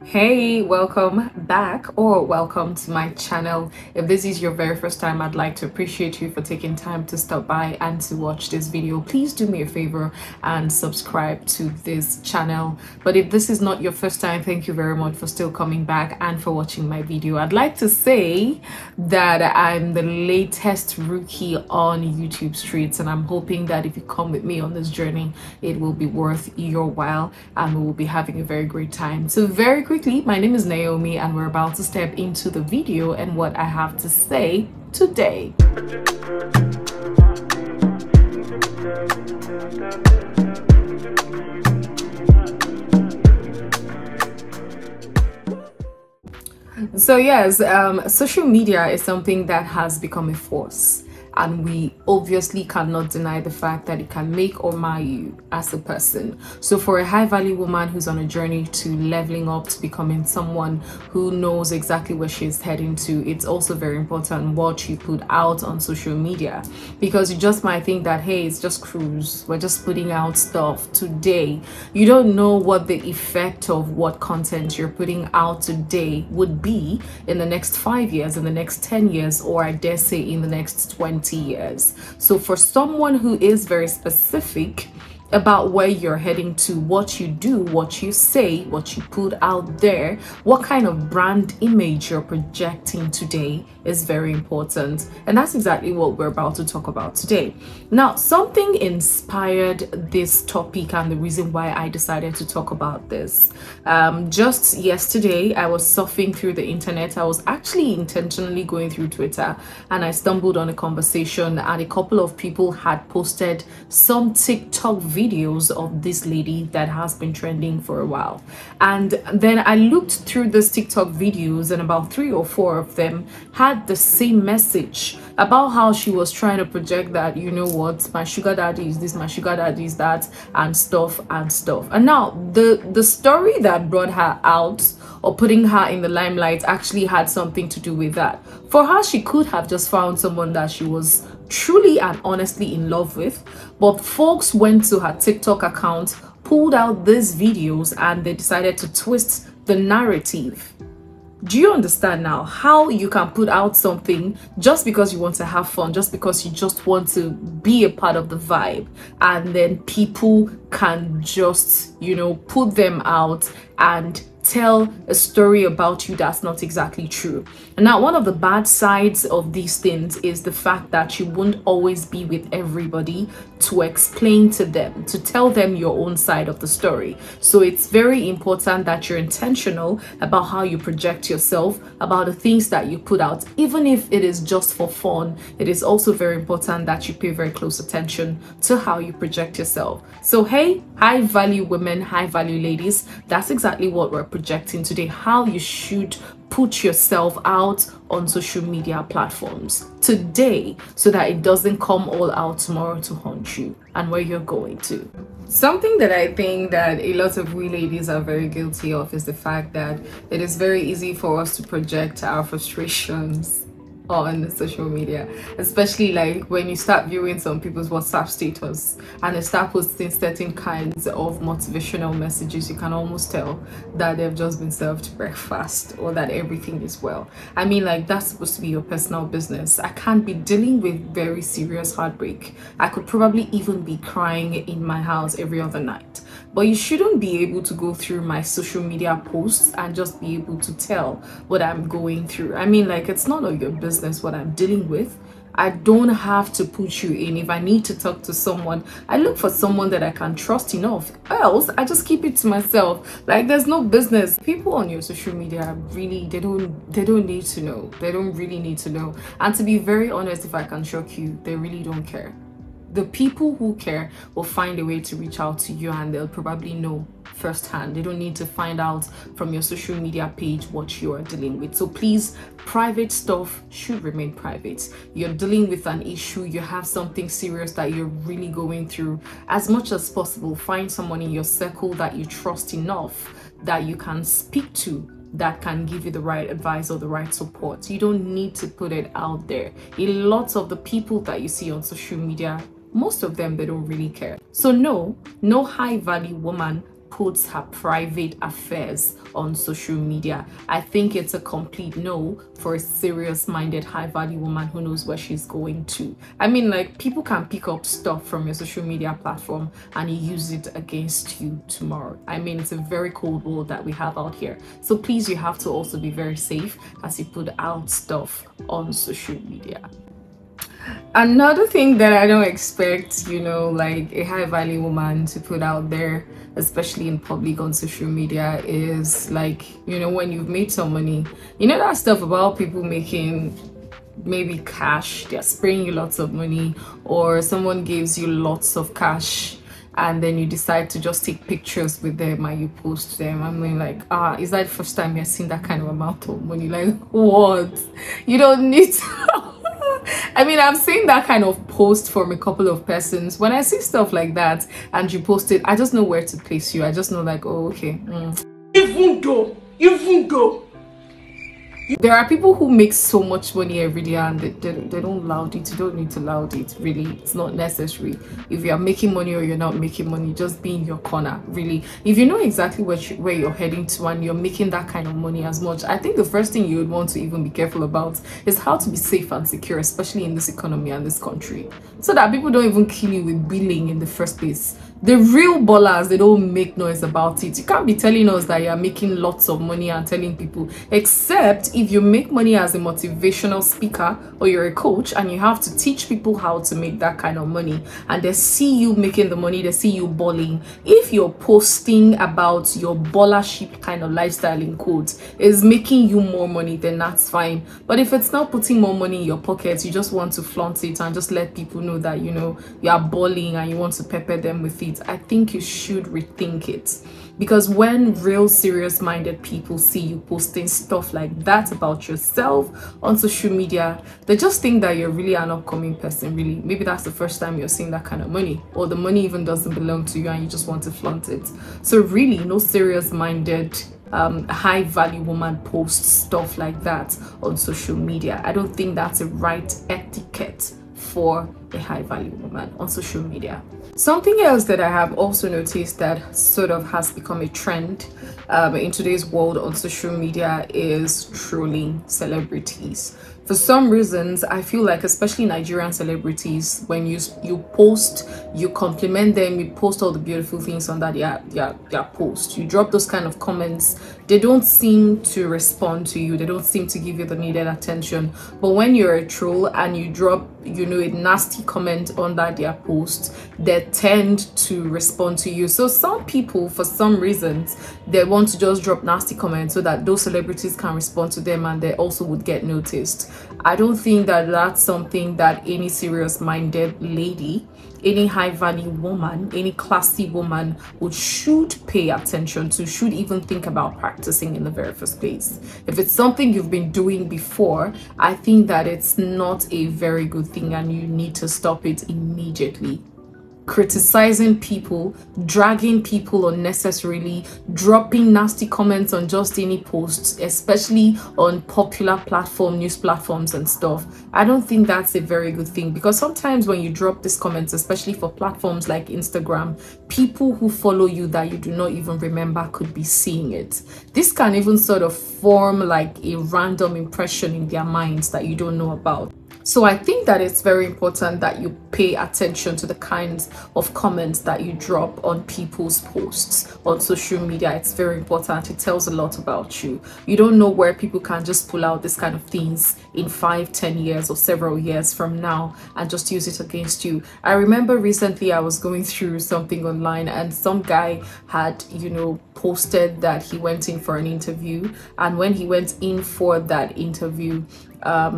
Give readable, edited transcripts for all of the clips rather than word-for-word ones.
Hey, welcome back or welcome to my channel. If this is your very first time, I'd like to appreciate you for taking time to stop by and to watch this video. Please do me a favor and subscribe to this channel. But if this is not your first time, thank you very much for still coming back and for watching my video. I'd like to say that I'm the latest rookie on YouTube streets, and I'm hoping that if you come with me on this journey, it will be worth your while and we will be having a very great time. So very quickly, my name is Naomi and we're about to step into the video and what I have to say today. So yes, social media is something that has become a force, and we obviously cannot deny the fact that it can make or mar you as a person. So for a high value woman who's on a journey to leveling up, to becoming someone who knows exactly where she's heading to, it's also very important what you put out on social media, because you just might think that, hey, it's just cruise, we're just putting out stuff today. You don't know what the effect of what content you're putting out today would be in the next 5 years, in the next 10 years, or I dare say in the next 20 years. So for someone who is very specific about where you're heading to, what you do, what you say, what you put out there, what kind of brand image you're projecting today is very important. And that's exactly what we're about to talk about today. Now, something inspired this topic and the reason why I decided to talk about this. Just yesterday, I was surfing through the internet. I was actually intentionally going through Twitter and I stumbled on a conversation, and a couple of people had posted some TikTok videos of this lady that has been trending for a while. And then I looked through these TikTok videos, and about 3 or 4 of them had the same message about how she was trying to project that, you know what, my sugar daddy is this, my sugar daddy is that, and stuff and stuff. And now the story that brought her out or putting her in the limelight actually had something to do with that. For her, she could have just found someone that she was truly and honestly in love with, but folks went to her TikTok account, pulled out these videos, and they decided to twist the narrative. Do you understand now how you can put out something just because you want to have fun, just because you just want to be a part of the vibe, and then people can just, you know, put them out and tell a story about you that's not exactly true. And now, one of the bad sides of these things is the fact that you won't always be with everybody to explain to them, to tell them your own side of the story. So it's very important that you're intentional about how you project yourself, about the things that you put out. Even if it is just for fun, it is also very important that you pay very close attention to how you project yourself. So hey, high value women, high value ladies, that's exactly what we're projecting today, how you should put yourself out on social media platforms today so that it doesn't come all out tomorrow to haunt you and where you're going to. Something that I think that a lot of we ladies are very guilty of is the fact that it is very easy for us to project our frustrations on social media, especially like when you start viewing some people's WhatsApp status and they start posting certain kinds of motivational messages. You can almost tell that they've just been served breakfast or that everything is well. I mean, like, that's supposed to be your personal business. I can't be dealing with very serious heartbreak. I could probably even be crying in my house every other night. But you shouldn't be able to go through my social media posts and just be able to tell what I'm going through. I mean, like, it's none of your business what I'm dealing with. I don't have to put you in. If I need to talk to someone, I look for someone that I can trust enough. Else, I just keep it to myself. Like, there's no business. People on your social media really, they don't need to know. They don't really need to know. And to be very honest, if I can shock you, they really don't care. The people who care will find a way to reach out to you, and they'll probably know firsthand. They don't need to find out from your social media page what you are dealing with. So please, private stuff should remain private. You're dealing with an issue, you have something serious that you're really going through, as much as possible, find someone in your circle that you trust enough that you can speak to, that can give you the right advice or the right support. You don't need to put it out there. A lot of the people that you see on social media, most of them, they don't really care. So no high value woman puts her private affairs on social media. I think it's a complete no for a serious-minded, high-value woman who knows where she's going to. I mean, like, people can pick up stuff from your social media platform and use it against you tomorrow. I mean, it's a very cold world that we have out here. So please, you have to also be very safe as you put out stuff on social media. Another thing that I don't expect, you know, like a high value woman to put out there, especially in public on social media, is like, you know, when you've made some money, you know, that stuff about people making maybe cash, they're spraying you lots of money, or someone gives you lots of cash and then you decide to just take pictures with them and you post them. I mean, like, is that the first time you're seeing that kind of amount of money? Like, what? You don't need to. I mean, I've seen that kind of post from a couple of persons. When I see stuff like that and you post it, I just know where to place you. I just know, like, oh, okay. Even though there are people who make so much money every day and they don't loud it. You don't need to loud it, really. It's not necessary. If you're making money or you're not making money, just be in your corner, really. If you know exactly where you're heading to and you're making that kind of money as much, I think the first thing you would want to even be careful about is how to be safe and secure, especially in this economy and this country, so that people don't even kill you with billing in the first place. The real ballers, they don't make noise about it. You can't be telling us that you're making lots of money and telling people, except if you make money as a motivational speaker or you're a coach and you have to teach people how to make that kind of money and they see you making the money, they see you balling. If you're posting about your ballership kind of lifestyle, in quotes, is making you more money, then that's fine. But if it's not putting more money in your pockets, you just want to flaunt it and just let people know that, you know, you are balling and you want to pepper them with it, I think you should rethink it. Because when real serious-minded people see you posting stuff like that about yourself on social media, they just think that you're really an upcoming person, really. Maybe that's the first time you're seeing that kind of money, or the money even doesn't belong to you and you just want to flaunt it. So really, no serious-minded high-value woman posts stuff like that on social media. I don't think that's a right etiquette for a high-value woman on social media. Something else that I have also noticed that sort of has become a trend in today's world on social media is trolling celebrities. For some reasons, I feel like, especially Nigerian celebrities, when you post, you compliment them, you post all the beautiful things on that their post, you drop those kind of comments, they don't seem to respond to you, they don't seem to give you the needed attention. But when you're a troll and you drop, you know, a nasty comment under their post, they tend to respond to you. So some people, for some reasons, they want to just drop nasty comments so that those celebrities can respond to them and they also would get noticed. I don't think that that's something that any serious-minded lady, any high-value woman, any classy woman should pay attention to, should even think about practicing in the very first place. If it's something you've been doing before, I think that it's not a very good thing and you need to stop it immediately. Criticizing people, dragging people unnecessarily, dropping nasty comments on just any posts, especially on popular news platforms and stuff, I don't think that's a very good thing, because sometimes when you drop these comments, especially for platforms like Instagram, people who follow you that you do not even remember could be seeing it. This can even sort of form like a random impression in their minds that you don't know about. So I think that it's very important that you pay attention to the kinds of comments that you drop on people's posts on social media. It's very important. It tells a lot about you. You don't know where people can just pull out this kind of things in 5, 10 years or several years from now and just use it against you. I remember recently I was going through something online and some guy had, you know, posted that he went in for an interview, and when he went in for that interview,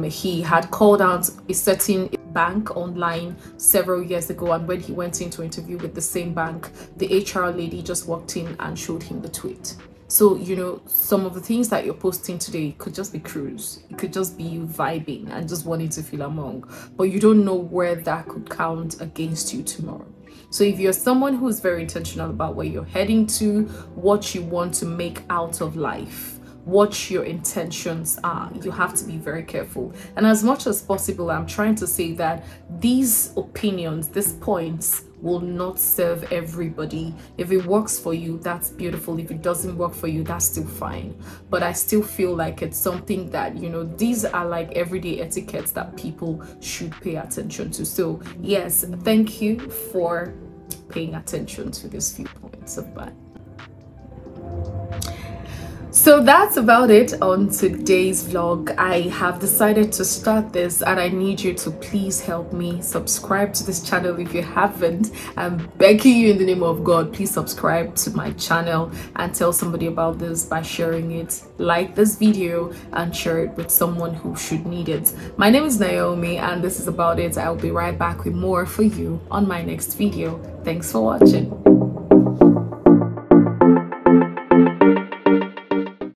he had called out a certain bank online several years ago, and when he went into interview with the same bank, the HR lady just walked in and showed him the tweet. So, you know, some of the things that you're posting today could just be cruise. It could just be you vibing and just wanting to feel among, but you don't know where that could count against you tomorrow. So if you're someone who's very intentional about where you're heading to, what you want to make out of life, what your intentions are. You have to be very careful. And as much as possible, I'm trying to say that these opinions, these points, will not serve everybody. If it works for you, that's beautiful. If it doesn't work for you, that's still fine. But I still feel like it's something that, you know, these are like everyday etiquettes that people should pay attention to. So yes, thank you for paying attention to these few points of mine. So that's about it on today's vlog. I have decided to start this and I need you to please help me subscribe to this channel if you haven't. I'm begging you in the name of God, please subscribe to my channel and tell somebody about this by sharing it. Like this video and share it with someone who should need it. My name is Naomi and this is about it. I'll be right back with more for you on my next video. Thanks for watching.